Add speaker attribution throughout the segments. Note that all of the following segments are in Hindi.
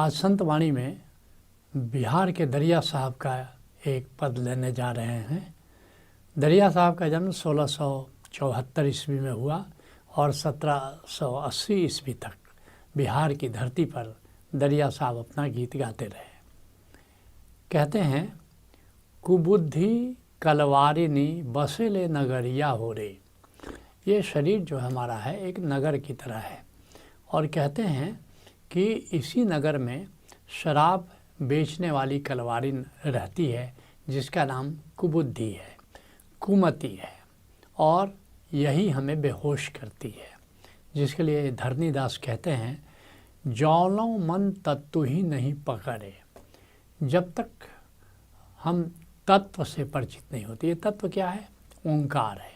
Speaker 1: आज संत वाणी में बिहार के दरिया साहब का एक पद लेने जा रहे हैं। दरिया साहब का जन्म 1674 ईस्वी में हुआ और 1780 ईस्वी तक बिहार की धरती पर दरिया साहब अपना गीत गाते रहे। कहते हैं, कुबुद्धि कलवारिनी बसेले नगरिया हो रे। ये शरीर जो हमारा है एक नगर की तरह है और कहते हैं कि इसी नगर में शराब बेचने वाली कलवारिन रहती है जिसका नाम कुबुद्धि है, कुमति है और यही हमें बेहोश करती है। जिसके लिए धरनीदास कहते हैं, जौलों मन तत्व ही नहीं पकड़े। जब तक हम तत्व से परिचित नहीं होते। ये तत्व क्या है? ओंकार है,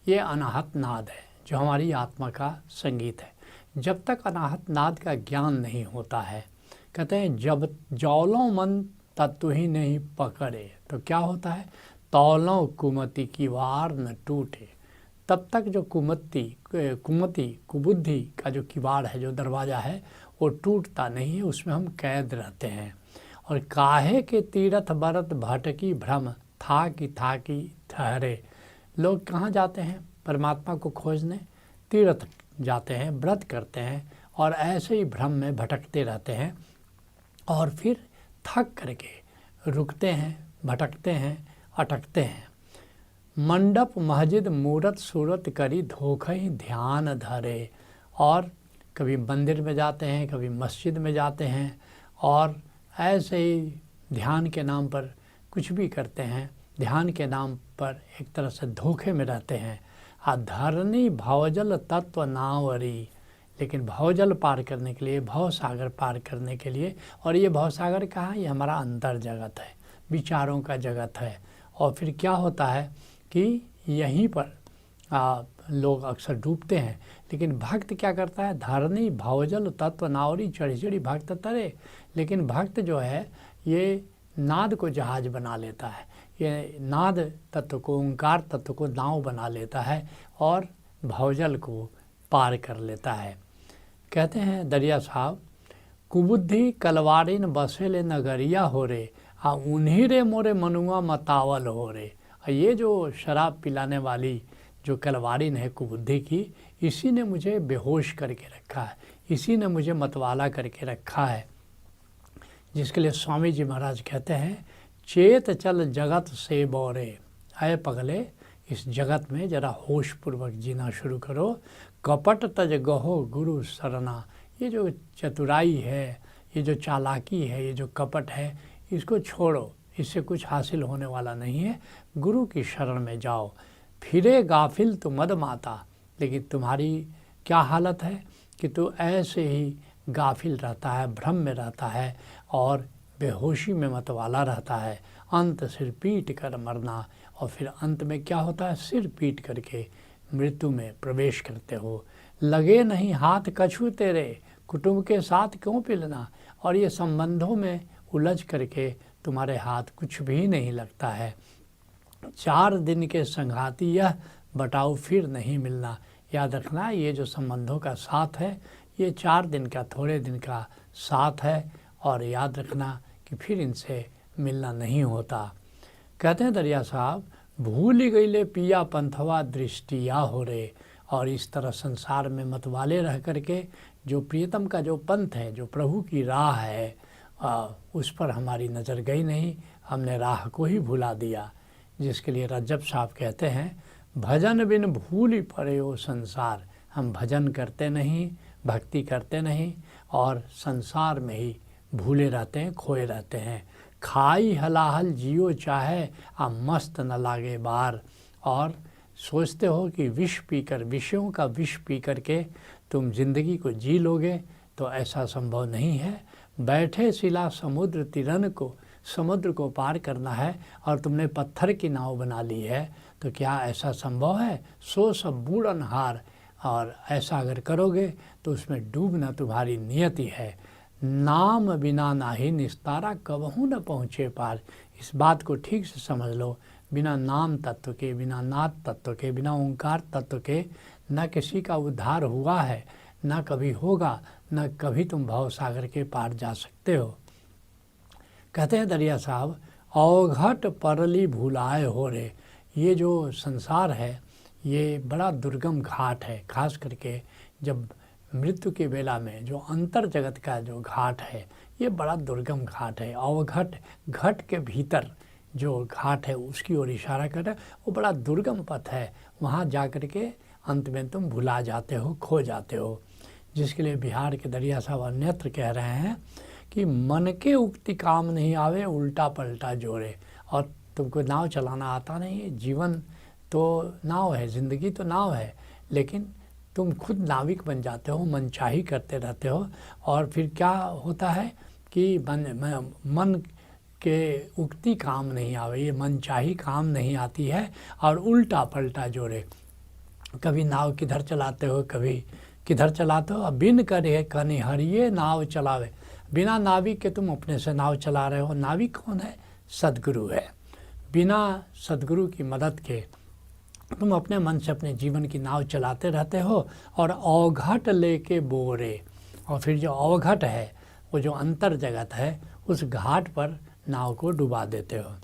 Speaker 1: ये अनाहत नाद है जो हमारी आत्मा का संगीत है। जब तक अनाहत नाद का ज्ञान नहीं होता है, कहते हैं जब जौलों मन तत्व ही नहीं पकड़े तो क्या होता है? तौलों कुमति की वार न टूटे। तब तक जो कुबुद्धि का जो किवाड़ है, जो दरवाज़ा है, वो टूटता नहीं है, उसमें हम कैद रहते हैं। और काहे के तीरथ बरत भटकी भ्रम था कि ठहरे। लोग कहाँ जाते हैं? परमात्मा को खोजने तीर्थ जाते हैं, व्रत करते हैं और ऐसे ही भ्रम में भटकते रहते हैं और फिर थक करके रुकते हैं, भटकते हैं, अटकते हैं। मंडप मस्जिद मूरत सूरत करी धोखे ही ध्यान धरे। और कभी मंदिर में जाते हैं, कभी मस्जिद में जाते हैं और ऐसे ही ध्यान के नाम पर कुछ भी करते हैं, ध्यान के नाम पर एक तरह से धोखे में रहते हैं। धरनी भवजल तत्व नावरी। लेकिन भवजल पार करने के लिए, भव सागर पार करने के लिए, और ये भव सागर कहाँ? ये हमारा अंतर जगत है, विचारों का जगत है। और फिर क्या होता है कि यहीं पर लोग अक्सर डूबते हैं। लेकिन भक्त क्या करता है? धरनी भवजल तत्व नावरी, चढ़ी चढ़ी भक्त तरे। लेकिन भक्त जो है ये नाद को जहाज बना लेता है, ये नाद तत्व को, ओंकार तत्व को नाव बना लेता है और भवजल को पार कर लेता है। कहते हैं दरिया साहब, कुबुद्धि कलवारिन बसेले नगरिया हो रे, उन्हीं रे मोरे मनुआ मतावल हो रे। ये जो शराब पिलाने वाली जो कलवारिन है कुबुद्धि की, इसी ने मुझे बेहोश करके रखा है, इसी ने मुझे मतवाला करके रखा है। जिसके लिए स्वामी जी महाराज कहते हैं, चेत चल जगत से बोरे। आए पगले, इस जगत में जरा होश पूर्वक जीना शुरू करो। कपट तज गहो गुरु सरना। ये जो चतुराई है, ये जो चालाकी है, ये जो कपट है, इसको छोड़ो, इससे कुछ हासिल होने वाला नहीं है। गुरु की शरण में जाओ। फिरे गाफिल तो मद माता। लेकिन तुम्हारी क्या हालत है कि तू ऐसे ही गाफिल रहता है, भ्रम में रहता है और बेहोशी में मतवाला रहता है। अंत सिर पीट कर मरना। और फिर अंत में क्या होता है? सिर पीट करके मृत्यु में प्रवेश करते हो। लगे नहीं हाथ कछू तेरे, कुटुंब के साथ क्यों पिलना। और ये संबंधों में उलझ करके तुम्हारे हाथ कुछ भी नहीं लगता है। 4 दिन के संघाती यह बटाऊ फिर नहीं मिलना। याद रखना, ये जो संबंधों का साथ है ये 4 दिन का, थोड़े दिन का साथ है और याद रखना कि फिर इनसे मिलना नहीं होता। कहते हैं दरिया साहब, भूल ही गईले पिया पंथवा दृष्टिया हो रे। और इस तरह संसार में मतवाले रह करके जो प्रियतम का जो पंथ है, जो प्रभु की राह है, उस पर हमारी नज़र गई नहीं, हमने राह को ही भुला दिया। जिसके लिए रज्जब साहब कहते हैं, भजन बिन भूल ही पड़े हो संसार। हम भजन करते नहीं, भक्ति करते नहीं और संसार में ही भूले रहते हैं, खोए रहते हैं। खाई हलाहल जियो चाहे मस्त न लागे बार। और सोचते हो कि विष पीकर, विषयों का विष पी करके तुम जिंदगी को जी लोगे, तो ऐसा संभव नहीं है। बैठे सिला समुद्र तिरन को, समुद्र को पार करना है और तुमने पत्थर की नाव बना ली है, तो क्या ऐसा संभव है? सो सब बूढ़न हार। और ऐसा अगर करोगे तो उसमें डूबना तुम्हारी नियति है। नाम बिना नाही निस्तारा, कबहू न पहुँचे पार। इस बात को ठीक से समझ लो। बिना नाम तत्व के, बिना नाद तत्व के, बिना ओंकार तत्व के न किसी का उद्धार हुआ है, ना कभी होगा, ना कभी तुम भव सागर के पार जा सकते हो। कहते हैं दरिया साहब, अवघट परली भुलाए हो रे। ये जो संसार है ये बड़ा दुर्गम घाट है, खास करके जब मृत्यु के बेला में जो अंतर जगत का जो घाट है ये बड़ा दुर्गम घाट है। अवघट, घट के भीतर जो घाट है उसकी ओर इशारा कर रहा है। वो बड़ा दुर्गम पथ है, वहाँ जा कर के अंत में तुम भुला जाते हो, खो जाते हो। जिसके लिए बिहार के दरिया साहब अन्यत्र कह रहे हैं कि मन के उक्ति काम नहीं आवे, उल्टा पलटा जोरे। और तुमको नाव चलाना आता नहीं है, जीवन तो नाव है, ज़िंदगी तो नाव है, लेकिन तुम खुद नाविक बन जाते हो, मनचाही करते रहते हो। और फिर क्या होता है कि मन के उक्ति काम नहीं आवे, ये मनचाही काम नहीं आती है और उल्टा पलटा जोरे। कभी नाव किधर चलाते हो, कभी किधर चलाते हो। बिन करे कनिहरिये नाव चलावे, बिना नाविक के तुम अपने से नाव चला रहे हो। नाविक कौन है? सद्गुरु है। बिना सद्गुरु की मदद के तुम अपने मन से अपने जीवन की नाव चलाते रहते हो और अवघट लेके बोरे। और फिर जो अवघट है, वो जो अंतर जगत है, उस घाट पर नाव को डुबा देते हो।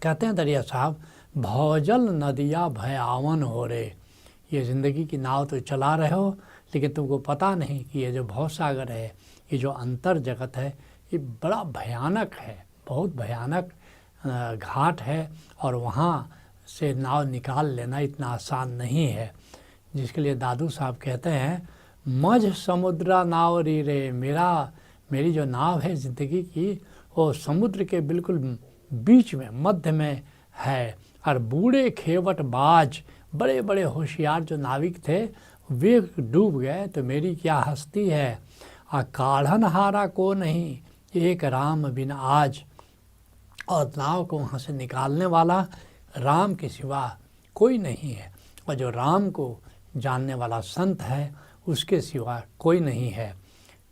Speaker 1: कहते हैं दरिया साहब, भौजल नदिया भयावन हो रे। ये ज़िंदगी की नाव तो चला रहे हो, लेकिन तुमको पता नहीं कि ये जो भवसागर है, ये जो अंतर जगत है, ये बड़ा भयानक है, बहुत भयानक घाट है। और वहाँ से नाव निकाल लेना इतना आसान नहीं है। जिसके लिए दादू साहब कहते हैं, मझ समुद्रा नाव री रे। मेरी जो नाव है ज़िंदगी की, वो समुद्र के बिल्कुल बीच में, मध्य में है। और बूढ़े खेवट बाज, बड़े बड़े होशियार जो नाविक थे वे डूब गए, तो मेरी क्या हस्ती है। काढ़न हारा को नहीं, एक राम बिन आज। और नाव को वहाँ से निकालने वाला राम के सिवा कोई नहीं है। और जो राम को जानने वाला संत है, उसके सिवा कोई नहीं है।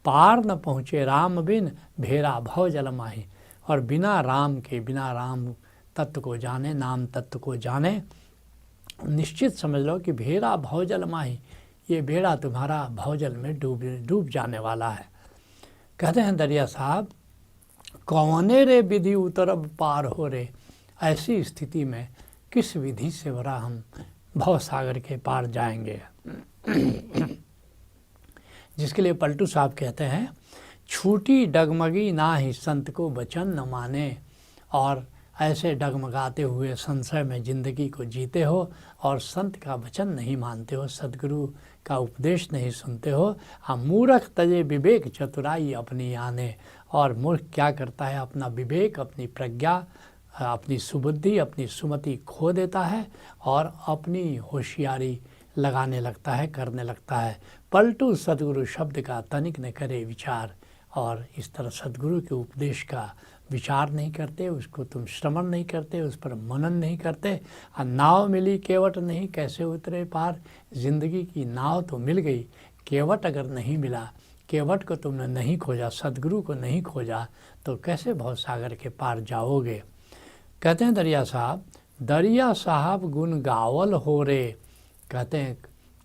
Speaker 1: पार न पहुँचे राम बिन, भेरा भव जल माही। और बिना राम के, बिना राम तत्व को जाने, नाम तत्व को जाने, निश्चित समझ लो कि भेरा भवजल माही, ये भेड़ा तुम्हारा भवजल में डूब जाने वाला है। कहते हैं दरिया साहब, कौने रे विधि उतरब पार हो रे। ऐसी स्थिति में किस विधि से भरा हम भवसागर के पार जाएंगे। जिसके लिए पलटू साहब कहते हैं, छूटी डगमगी ना ही संत को वचन न माने। और ऐसे डगमगाते हुए संशय में ज़िंदगी को जीते हो और संत का वचन नहीं मानते हो, सद्गुरु का उपदेश नहीं सुनते हो। मूर्ख तजे विवेक चतुराई अपनी आने। और मूर्ख क्या करता है? अपना विवेक, अपनी प्रज्ञा, अपनी सुबुद्धि, अपनी सुमति खो देता है और अपनी होशियारी लगाने लगता है, करने लगता है। पलटू सद्गुरु शब्द का तनिक न करे विचार। और इस तरह सद्गुरु के उपदेश का विचार नहीं करते, उसको तुम श्रवण नहीं करते, उस पर मनन नहीं करते। नाव मिली केवट नहीं, कैसे उतरे पार। जिंदगी की नाव तो मिल गई, केवट अगर नहीं मिला, केवट को तुमने नहीं खोजा, सद्गुरु को नहीं खोजा, तो कैसे भवसागर के पार जाओगे। कहते हैं दरिया साहब गुण गावल हो रे। कहते हैं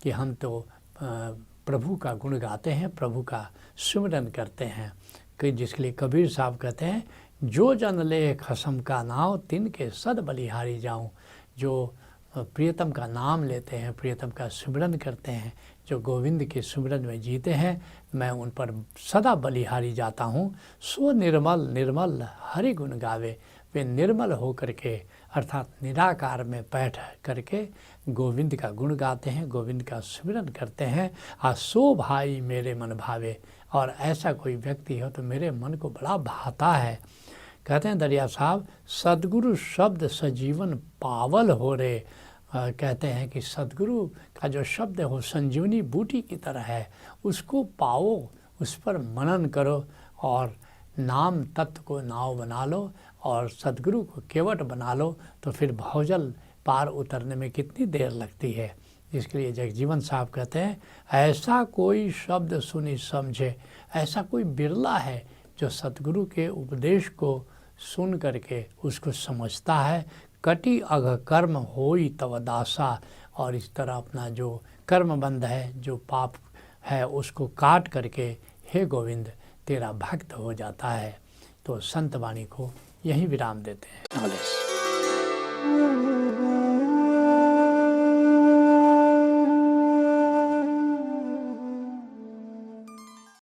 Speaker 1: कि हम तो प्रभु का गुण गाते हैं, प्रभु का सुमिरन करते हैं। कि जिसके लिए कबीर साहब कहते हैं, जो जन ले खसम का नाव, तिनके सद बलिहारी जाऊं। जो प्रियतम का नाम लेते हैं, प्रियतम का सुमिरन करते हैं, जो गोविंद के सुमिरन में जीते हैं, मैं उन पर सदा बलिहारी जाता हूँ। सो निर्मल निर्मल हरि गुण गावे। वे निर्मल होकर के, अर्थात निराकार में बैठ करके गोविंद का गुण गाते हैं, गोविंद का सुमिरन करते हैं। सो भाई मेरे मन भावे। और ऐसा कोई व्यक्ति हो तो मेरे मन को बड़ा भाता है। कहते हैं दरिया साहब, सद्गुरु शब्द सजीवन पावल हो रे। कहते हैं कि सद्गुरु का जो शब्द है वो संजीवनी बूटी की तरह है, उसको पाओ, उस पर मनन करो और नाम तत्व को नाव बना लो और सद्गुरु को केवट बना लो, तो फिर भवजल पार उतरने में कितनी देर लगती है। जिसके लिए जगजीवन साहब कहते हैं, ऐसा कोई शब्द सुनी समझे। ऐसा कोई बिरला है जो सतगुरु के उपदेश को सुन करके उसको समझता है। कटी अघ कर्म होई तव दासा। और इस तरह अपना जो कर्म बंध है, जो पाप है उसको काट करके हे गोविंद तेरा भक्त हो जाता है। तो संत वाणी को यहीं विराम देते हैं।